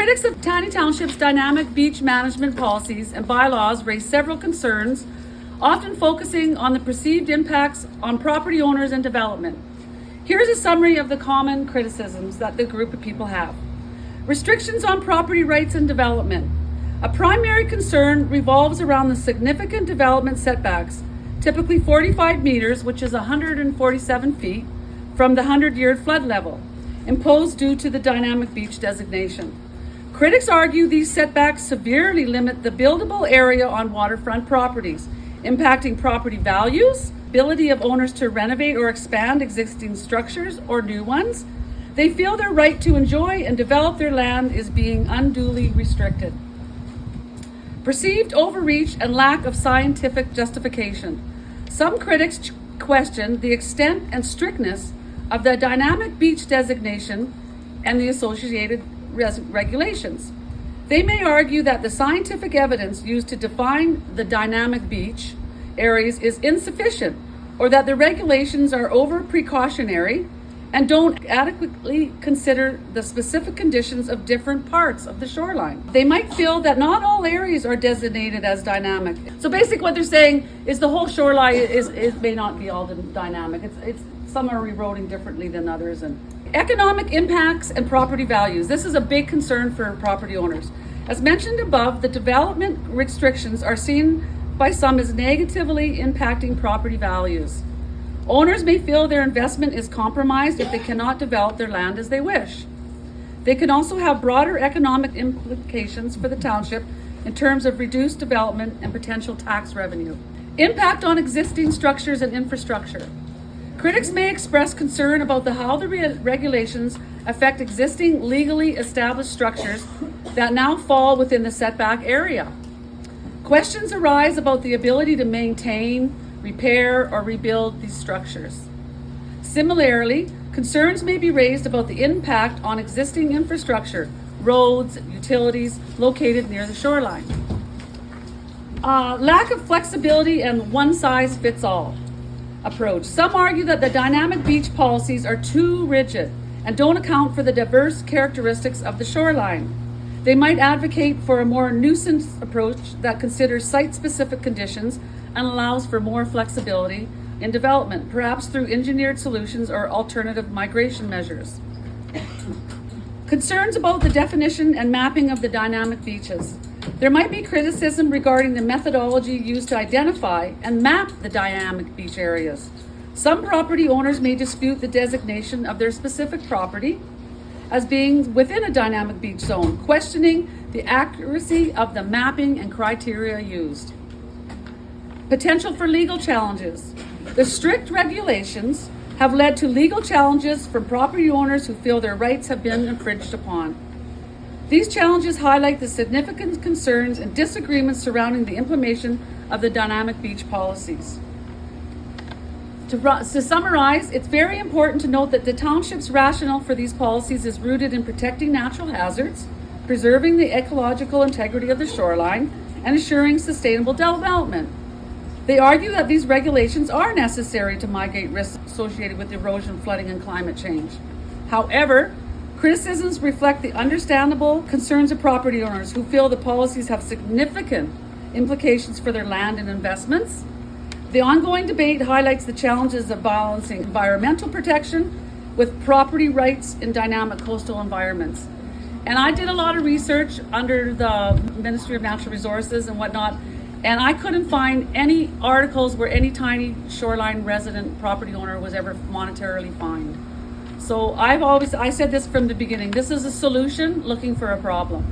Critics of Tiny Township's dynamic beach management policies and bylaws raise several concerns, often focusing on the perceived impacts on property owners and development. Here's a summary of the common criticisms that the group of people have. Restrictions on property rights and development. A primary concern revolves around the significant development setbacks, typically 45 meters, which is 147 feet, from the 100-year flood level, imposed due to the dynamic beach designation. Critics argue these setbacks severely limit the buildable area on waterfront properties, impacting property values, ability of owners to renovate or expand existing structures or new ones. They feel their right to enjoy and develop their land is being unduly restricted. Perceived overreach and lack of scientific justification. Some critics question the extent and strictness of the dynamic beach designation and the associated regulations. They may argue that the scientific evidence used to define the dynamic beach areas is insufficient, or that the regulations are over precautionary and don't adequately consider the specific conditions of different parts of the shoreline. They might feel that not all areas are designated as dynamic. So basically what they're saying is the whole shoreline may not be all dynamic. It's some are eroding differently than others. And economic impacts and property values. This is a big concern for property owners. As mentioned above, the development restrictions are seen by some as negatively impacting property values. Owners may feel their investment is compromised if they cannot develop their land as they wish. They can also have broader economic implications for the township in terms of reduced development and potential tax revenue. Impact on existing structures and infrastructure. Critics may express concern about how the regulations affect existing legally established structures that now fall within the setback area. Questions arise about the ability to maintain, repair, or rebuild these structures. Similarly, concerns may be raised about the impact on existing infrastructure, roads, utilities located near the shoreline. Lack of flexibility and one-size-fits-all approach. Some argue that the dynamic beach policies are too rigid and don't account for the diverse characteristics of the shoreline. They might advocate for a more nuisance approach that considers site-specific conditions and allows for more flexibility in development, perhaps through engineered solutions or alternative migration measures. Concerns about the definition and mapping of the dynamic beaches. There might be criticism regarding the methodology used to identify and map the dynamic beach areas. Some property owners may dispute the designation of their specific property as being within a dynamic beach zone, questioning the accuracy of the mapping and criteria used. Potential for legal challenges. The strict regulations have led to legal challenges from property owners who feel their rights have been infringed upon. These challenges highlight the significant concerns and disagreements surrounding the implementation of the dynamic beach policies. To summarize, it's very important to note that the township's rationale for these policies is rooted in protecting natural hazards, preserving the ecological integrity of the shoreline, and ensuring sustainable development. They argue that these regulations are necessary to mitigate risks associated with erosion, flooding, and climate change. However, criticisms reflect the understandable concerns of property owners who feel the policies have significant implications for their land and investments. The ongoing debate highlights the challenges of balancing environmental protection with property rights in dynamic coastal environments. And I did a lot of research under the Ministry of Natural Resources and whatnot, and I couldn't find any articles where any tiny shoreline resident property owner was ever monetarily fined. So I said this from the beginning, this is a solution looking for a problem.